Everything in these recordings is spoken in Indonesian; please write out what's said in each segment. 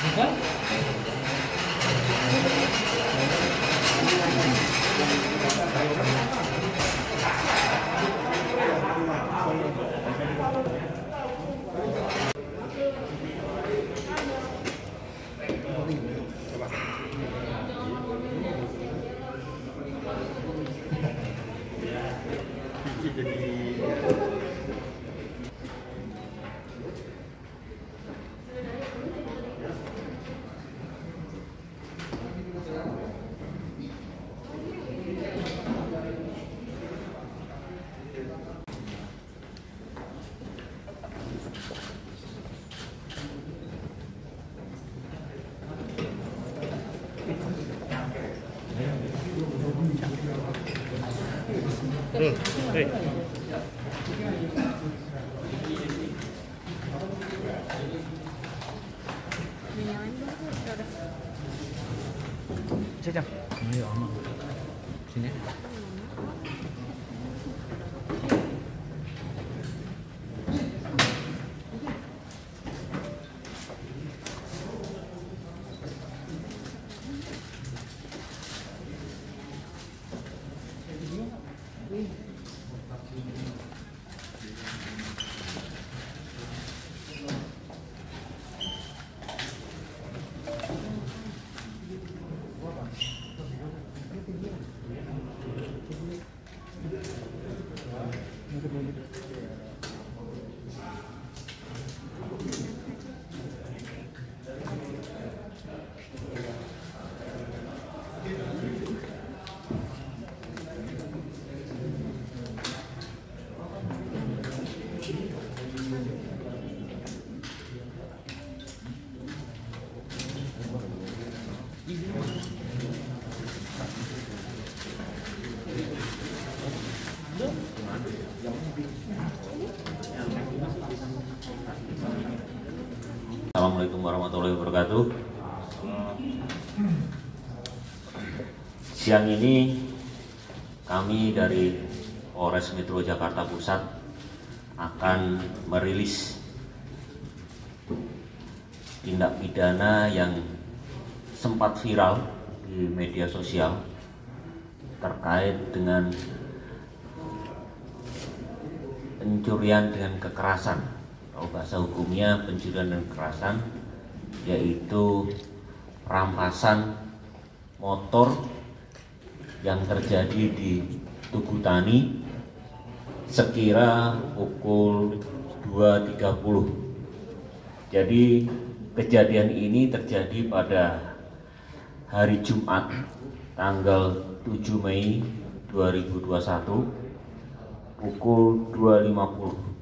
Hey. Cek. Ayo, Mama. Sini. Assalamualaikum warahmatullahi wabarakatuh. Siang ini kami dari Polres Metro Jakarta Pusat akan merilis tindak pidana yang sempat viral di media sosial terkait dengan pencurian dengan kekerasan. Kalau bahasa hukumnya pencurian dan kekerasan, yaitu rampasan motor yang terjadi di Tugu Tani sekira pukul 2.30. Jadi kejadian ini terjadi pada hari Jumat tanggal 7 Mei 2021 pukul 2.50.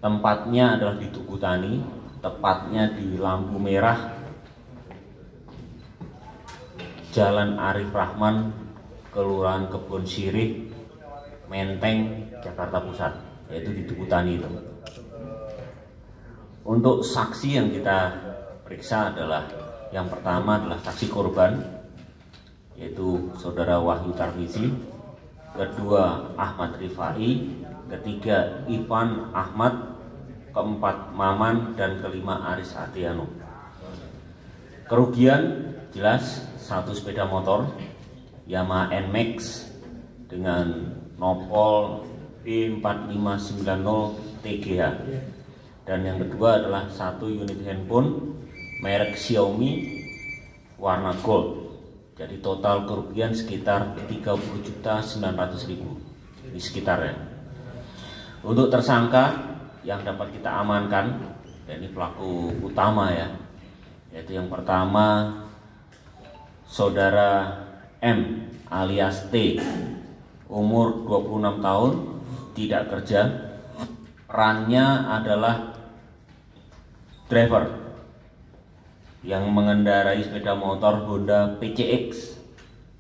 Tempatnya adalah di Tugu Tani, tepatnya di lampu merah Jalan Arif Rahman, Kelurahan Kebon Sirih, Menteng, Jakarta Pusat, yaitu di Tugu Tani itu. Untuk saksi yang kita periksa adalah yang pertama adalah saksi korban, yaitu Saudara Wahyu Tarmizi, kedua Ahmad Rifai, ketiga Ivan Ahmad, keempat Maman, dan kelima Aris Atiano. Kerugian jelas satu sepeda motor Yamaha NMAX dengan nopol B4590 TGH, dan yang kedua adalah satu unit handphone merek Xiaomi warna gold. Jadi total kerugian sekitar 30.900.000 di sekitarnya. Untuk tersangka yang dapat kita amankan, dan ini pelaku utama ya, yaitu yang pertama Saudara M alias T, umur 26 tahun, tidak kerja, perannya adalah driver yang mengendarai sepeda motor Honda PCX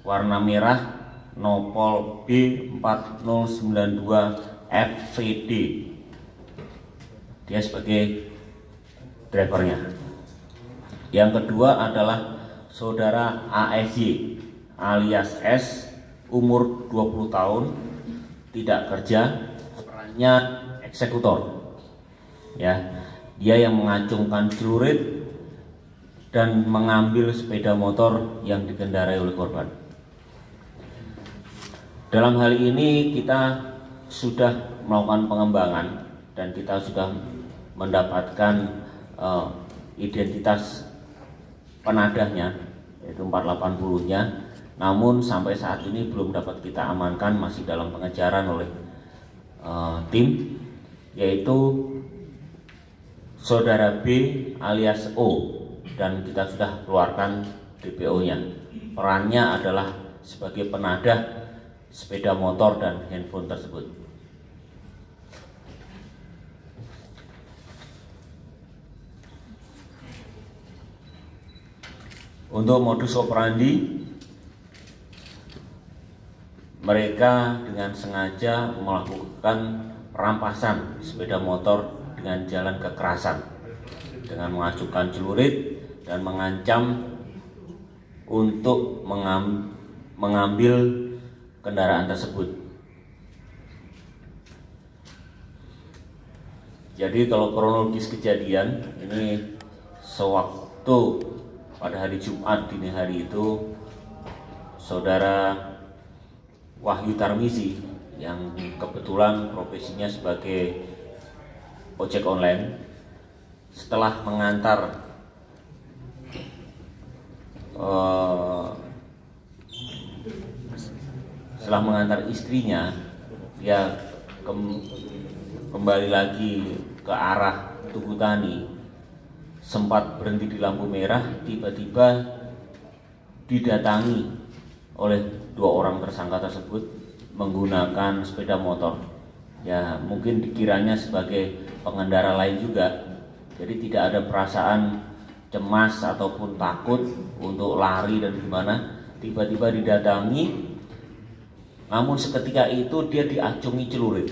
warna merah nopol B4092 FVD. Dia sebagai drivernya. Yang kedua adalah Saudara ASY alias S, umur 20 tahun, tidak kerja, perannya eksekutor. Ya. Dia yang mengacungkan celurit dan mengambil sepeda motor yang dikendarai oleh korban. Dalam hal ini kita sudah melakukan pengembangan dan kita sudah mendapatkan identitas penadahnya, yaitu 480-nya. Namun sampai saat ini belum dapat kita amankan, masih dalam pengejaran oleh tim, yaitu Saudara B alias O, dan kita sudah keluarkan DPO-nya. Perannya adalah sebagai penadah sepeda motor dan handphone tersebut. Untuk modus operandi, mereka dengan sengaja melakukan perampasan sepeda motor dengan jalan kekerasan, dengan mengacungkan celurit dan mengancam untuk mengambil kendaraan tersebut. Jadi kalau kronologis kejadian ini, sewaktu pada hari Jumat dini hari itu, Saudara Wahyu Tarmizi yang kebetulan profesinya sebagai ojek online, setelah mengantar istrinya, dia kembali lagi ke arah Tugu Tani, sempat berhenti di lampu merah, tiba-tiba didatangi oleh 2 orang tersangka tersebut menggunakan sepeda motor. Ya, mungkin dikiranya sebagai pengendara lain juga, jadi tidak ada perasaan cemas ataupun takut untuk lari dan gimana. Tiba-tiba didatangi, namun seketika itu dia diacungi celurit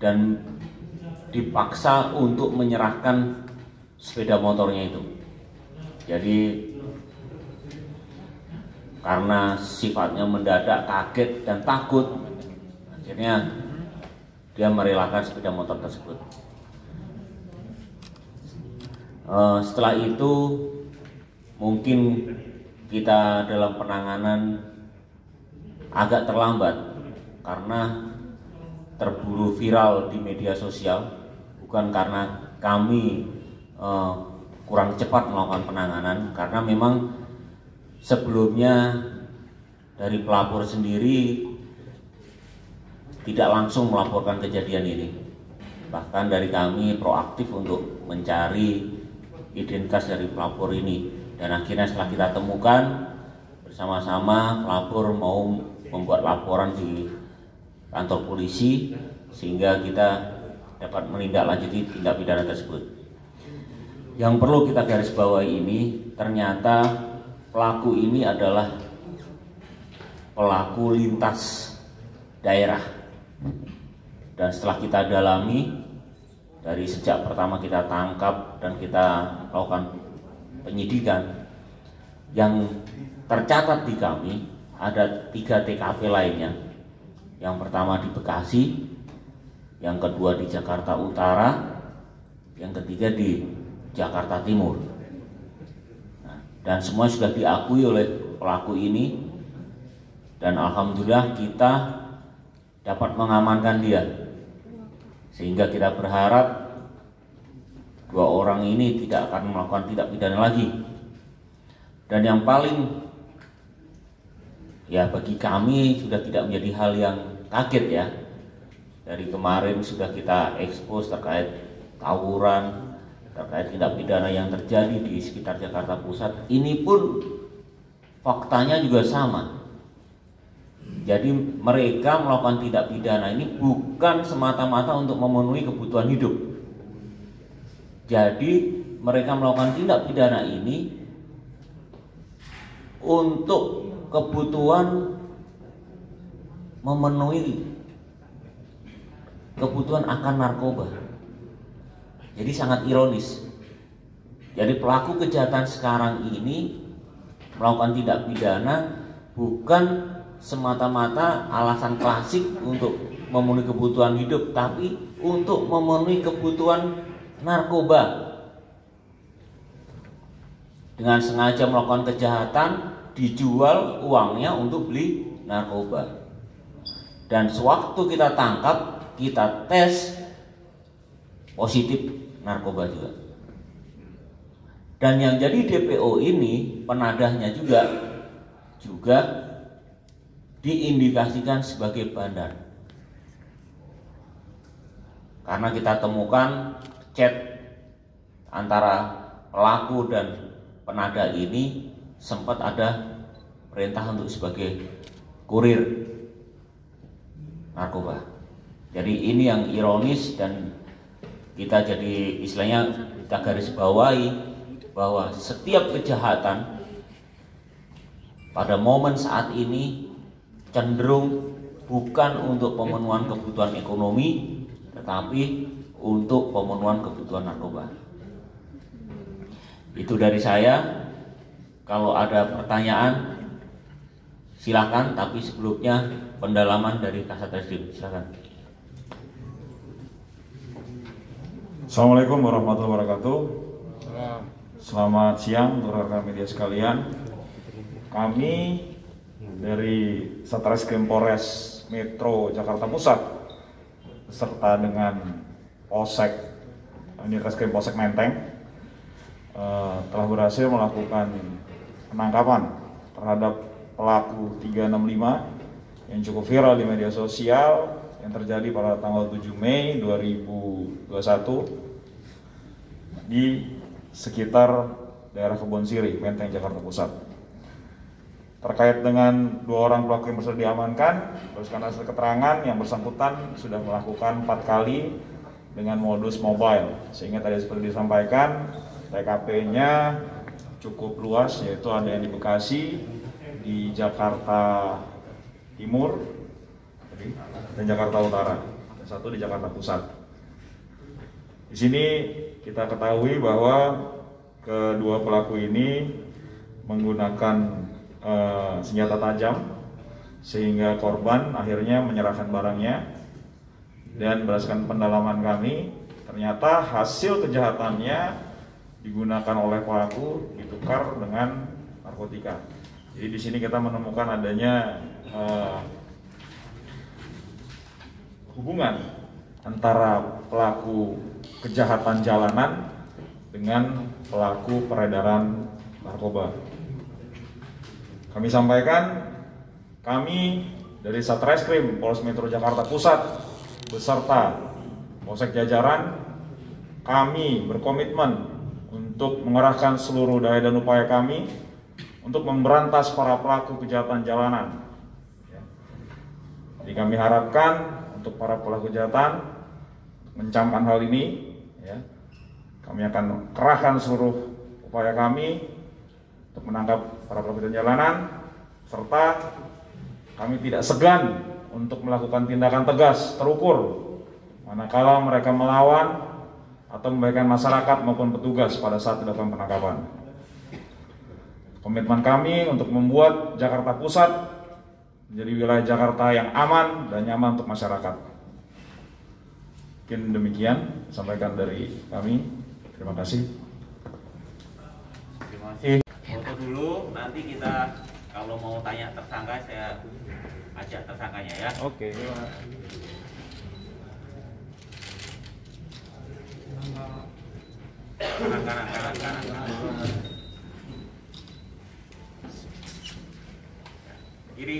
dan dipaksa untuk menyerahkan sepeda motornya itu. Jadi karena sifatnya mendadak, kaget dan takut, akhirnya dia merelakan sepeda motor tersebut. Setelah itu mungkin kita dalam penanganan agak terlambat karena terburu viral di media sosial, bukan karena kami kurang cepat melakukan penanganan, karena memang sebelumnya dari pelapor sendiri tidak langsung melaporkan kejadian ini. Bahkan dari kami proaktif untuk mencari identitas dari pelapor ini, dan akhirnya setelah kita temukan bersama-sama, pelapor mau membuat laporan di kantor polisi sehingga kita dapat menindaklanjuti tindak pidana tersebut. Yang perlu kita garis bawahi ini, ternyata pelaku ini adalah pelaku lintas daerah, dan setelah kita dalami, dari sejak pertama kita tangkap dan kita lakukan penyidikan, yang tercatat di kami ada 3 TKP lainnya. Yang pertama di Bekasi, yang kedua di Jakarta Utara, yang ketiga di Jakarta Timur. Dan semua sudah diakui oleh pelaku ini, dan alhamdulillah kita dapat mengamankan dia, sehingga kita berharap 2 orang ini tidak akan melakukan tindak pidana lagi. Dan yang paling bagi kami sudah tidak menjadi hal yang kaget ya, dari kemarin sudah kita ekspos terkait tawuran, terkait tindak pidana yang terjadi di sekitar Jakarta Pusat. Ini pun faktanya juga sama. Jadi mereka melakukan tindak pidana ini bukan semata-mata untuk memenuhi kebutuhan hidup. Jadi mereka melakukan tindak pidana ini untuk kebutuhan memenuhi kebutuhan akan narkoba. Jadi sangat ironis. Jadi pelaku kejahatan sekarang ini melakukan tindak pidana bukan semata-mata alasan klasik untuk memenuhi kebutuhan hidup, tapi untuk memenuhi kebutuhan narkoba. Dengan sengaja melakukan kejahatan, dijual uangnya untuk beli narkoba. Dan sewaktu kita tangkap, kita tes positif narkoba juga. Dan yang jadi DPO ini, penadahnya juga diindikasikan sebagai bandar. Karena kita temukan chat antara pelaku dan penadah ini sempat ada perintah untuk sebagai kurir narkoba. Jadi ini yang ironis, dan kita jadi istilahnya kita garis bawahi bahwa setiap kejahatan pada momen saat ini cenderung bukan untuk pemenuhan kebutuhan ekonomi, tetapi untuk pemenuhan kebutuhan narkoba. Itu dari saya. Kalau ada pertanyaan silakan, tapi sebelumnya pendalaman dari Kasat Reskrim, silakan. Assalamualaikum warahmatullahi wabarakatuh. Selamat siang rekan-rekan media sekalian. Kami dari Satreskrim Polres Metro Jakarta Pusat beserta dengan Unit Reskrim Polsek Menteng telah berhasil melakukan penangkapan terhadap pelaku 365 yang cukup viral di media sosial yang terjadi pada tanggal 7 Mei 2021 di sekitar daerah Kebon Sirih, Menteng, Jakarta Pusat. Terkait dengan 2 orang pelaku yang berhasil diamankan, berdasarkan hasil keterangan yang bersangkutan sudah melakukan 4 kali dengan modus mobile, sehingga tadi seperti disampaikan TKP-nya cukup luas, yaitu ada yang di Bekasi, di Jakarta Timur, dan Jakarta Utara, dan 1 di Jakarta Pusat. Di sini kita ketahui bahwa kedua pelaku ini menggunakan senjata tajam, sehingga korban akhirnya menyerahkan barangnya. Dan berdasarkan pendalaman kami, ternyata hasil kejahatannya digunakan oleh pelaku ditukar dengan narkotika. Jadi di sini kita menemukan adanya hubungan antara pelaku kejahatan jalanan dengan pelaku peredaran narkoba. Kami sampaikan, kami dari Satreskrim Polres Metro Jakarta Pusat beserta polsek jajaran, kami berkomitmen untuk mengerahkan seluruh daya dan upaya kami untuk memberantas para pelaku kejahatan jalanan. Jadi kami harapkan untuk para pelaku kejahatan mencamkan hal ini, kami akan kerahkan seluruh upaya kami untuk menangkap para pelaku kejahatan jalanan, serta kami tidak segan untuk melakukan tindakan tegas, terukur, manakala mereka melawan atau membahayakan masyarakat maupun petugas pada saat dilakukan penangkapan. Komitmen kami untuk membuat Jakarta Pusat menjadi wilayah Jakarta yang aman dan nyaman untuk masyarakat. Mungkin demikian sampaikan dari kami. Terima kasih. Terima kasih. Foto dulu, nanti kita kalau mau tanya tersangka saya ajak tersangkanya ya. Oke. Kanan. Kiri.